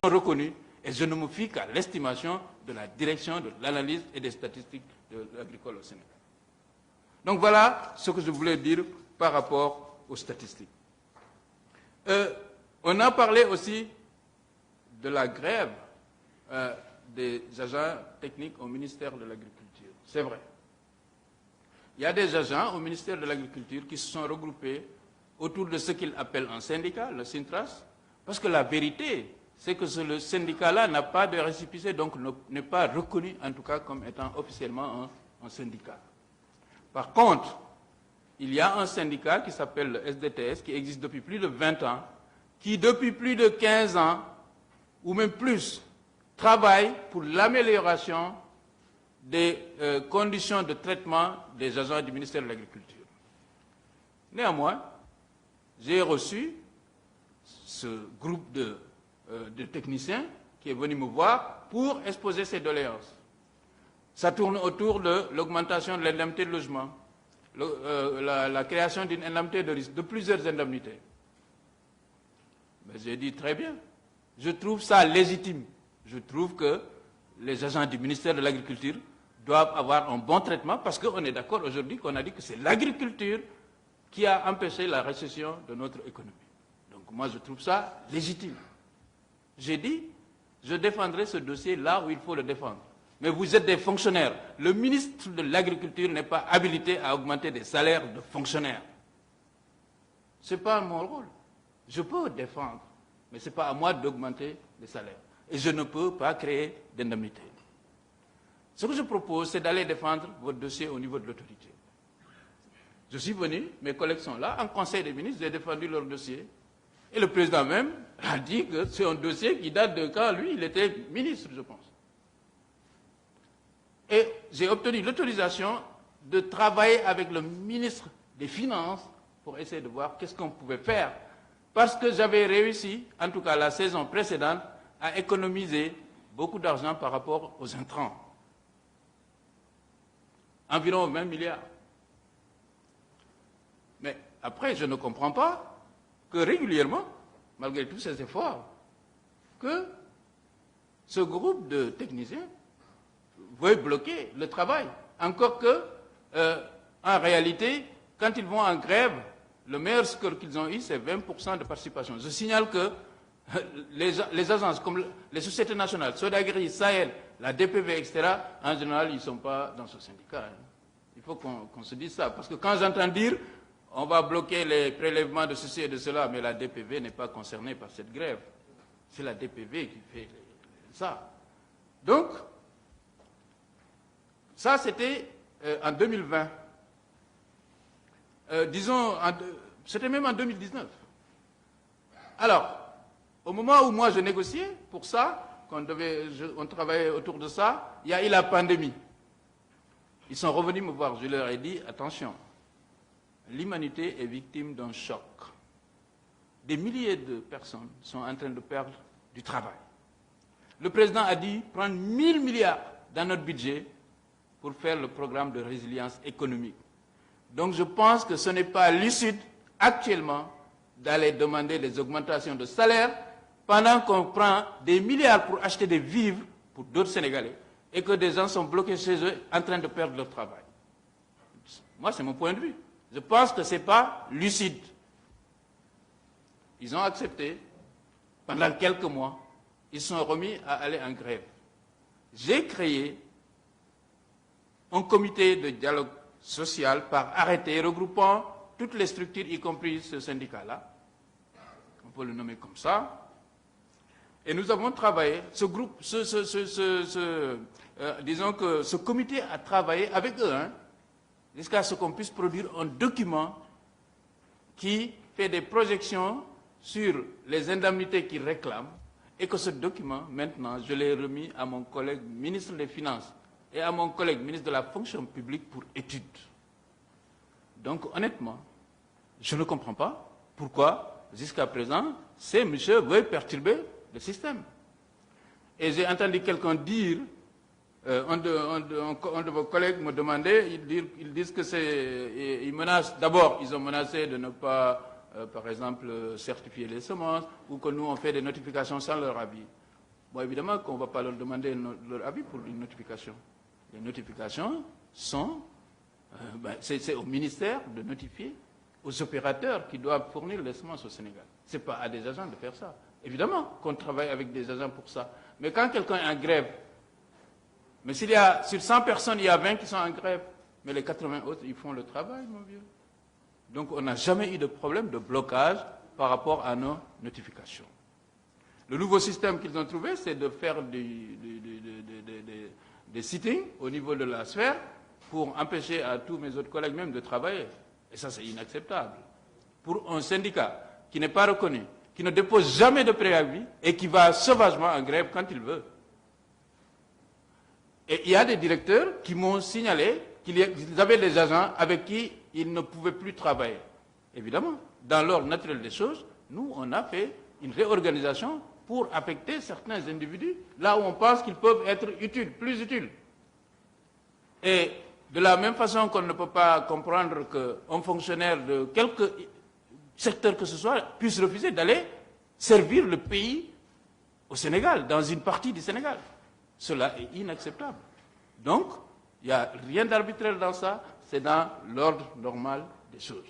reconnus et je ne me fie qu'à l'estimation de la direction de l'analyse et des statistiques de l'agricole au Sénégal. Donc voilà ce que je voulais dire par rapport aux statistiques. On a parlé aussi de la grève des agents techniques au ministère de l'Agriculture. C'est vrai. Il y a des agents au ministère de l'Agriculture qui se sont regroupés autour de ce qu'ils appellent un syndicat, le Sintras, parce que la vérité, c'est que le syndicat-là n'a pas de récépissé, donc n'est pas reconnu, en tout cas, comme étant officiellement un syndicat. Par contre, il y a un syndicat qui s'appelle le SDTS, qui existe depuis plus de 20 ans, qui depuis plus de 15 ans, ou même plus, travaille pour l'amélioration des conditions de traitement des agents du ministère de l'Agriculture. Néanmoins, j'ai reçu ce groupe de techniciens qui est venu me voir pour exposer ses doléances. Ça tourne autour de l'augmentation de l'indemnité de logement, la création d'une indemnité de risque, de plusieurs indemnités. Mais j'ai dit très bien, je trouve ça légitime. Je trouve que les agents du ministère de l'Agriculture doivent avoir un bon traitement parce qu'on est d'accord aujourd'hui qu'on a dit que c'est l'agriculture qui a empêché la récession de notre économie. Donc moi je trouve ça légitime. J'ai dit, je défendrai ce dossier là où il faut le défendre. Mais vous êtes des fonctionnaires. Le ministre de l'Agriculture n'est pas habilité à augmenter des salaires de fonctionnaires. Ce n'est pas mon rôle. Je peux défendre, mais ce n'est pas à moi d'augmenter les salaires. Et je ne peux pas créer d'indemnité. Ce que je propose, c'est d'aller défendre votre dossier au niveau de l'autorité. Je suis venu, mes collègues sont là, en Conseil des ministres, j'ai défendu leur dossier. Et le président même a dit que c'est un dossier qui date de quand lui, il était ministre, je pense. Et j'ai obtenu l'autorisation de travailler avec le ministre des Finances pour essayer de voir qu'est-ce qu'on pouvait faire. Parce que j'avais réussi, en tout cas la saison précédente, à économiser beaucoup d'argent par rapport aux intrants. Environ 20 milliards. Mais après, je ne comprends pas que régulièrement, malgré tous ces efforts, que ce groupe de techniciens veuille bloquer le travail. Encore que, en réalité, quand ils vont en grève, le meilleur score qu'ils ont eu, c'est 20% de participation. Je signale que les agences comme les sociétés nationales, Sodagri, Sahel, la DPV, etc., en général, ils ne sont pas dans ce syndicat. Il faut qu'on se dise ça. Parce que quand j'entends dire on va bloquer les prélèvements de ceci et de cela, mais la DPV n'est pas concernée par cette grève. C'est la DPV qui fait ça. Donc, ça c'était en 2020. Disons, c'était même en 2019. Alors, au moment où moi je négociais pour ça, on travaillait autour de ça, il y a eu la pandémie. Ils sont revenus me voir, je leur ai dit, attention, l'humanité est victime d'un choc. Des milliers de personnes sont en train de perdre du travail. Le président a dit prendre 1000 milliards dans notre budget pour faire le programme de résilience économique. Donc je pense que ce n'est pas lucide actuellement d'aller demander des augmentations de salaire pendant qu'on prend des milliards pour acheter des vivres pour d'autres Sénégalais et que des gens sont bloqués chez eux en train de perdre leur travail. Moi, c'est mon point de vue. Je pense que ce n'est pas lucide. Ils ont accepté. Pendant quelques mois, ils sont remis à aller en grève. J'ai créé un comité de dialogue social par arrêté regroupant toutes les structures, y compris ce syndicat-là. On peut le nommer comme ça. Et nous avons travaillé, ce groupe, disons que ce comité a travaillé avec eux, jusqu'à ce qu'on puisse produire un document qui fait des projections sur les indemnités qu'ils réclament et que ce document, maintenant, je l'ai remis à mon collègue ministre des Finances et à mon collègue ministre de la Fonction publique pour étude. Donc, honnêtement, je ne comprends pas pourquoi, jusqu'à présent, ces messieurs veulent perturber le système. Et j'ai entendu quelqu'un dire, un de vos collègues me demandait, ils disent que c'est... Ils menacent, d'abord, ils ont menacé de ne pas, par exemple, certifier les semences, ou que nous, on fait des notifications sans leur avis. Bon, évidemment qu'on ne va pas leur demander leur avis pour une notification. Les notifications sont... c'est au ministère de notifier aux opérateurs qui doivent fournir les semences au Sénégal. Ce n'est pas à des agents de faire ça. Évidemment qu'on travaille avec des agents pour ça. Mais quand quelqu'un est en grève, mais s'il y a sur 100 personnes, il y a 20 qui sont en grève, mais les 80 autres, ils font le travail, mon vieux. Donc on n'a jamais eu de problème de blocage par rapport à nos notifications. Le nouveau système qu'ils ont trouvé, c'est de faire des sittings au niveau de la sphère pour empêcher à tous mes autres collègues même de travailler. Et ça, c'est inacceptable. Pour un syndicat qui n'est pas reconnu, qui ne dépose jamais de préavis et qui va sauvagement en grève quand il veut. Et il y a des directeurs qui m'ont signalé qu'ils avaient des agents avec qui ils ne pouvaient plus travailler. Évidemment, dans l'ordre naturel des choses, nous, on a fait une réorganisation pour affecter certains individus là où on pense qu'ils peuvent être utiles, plus utiles. Et de la même façon qu'on ne peut pas comprendre qu'un fonctionnaire de quelque secteur que ce soit puisse refuser d'aller servir le pays au Sénégal, dans une partie du Sénégal. Cela est inacceptable. Donc, il n'y a rien d'arbitraire dans ça, c'est dans l'ordre normal des choses.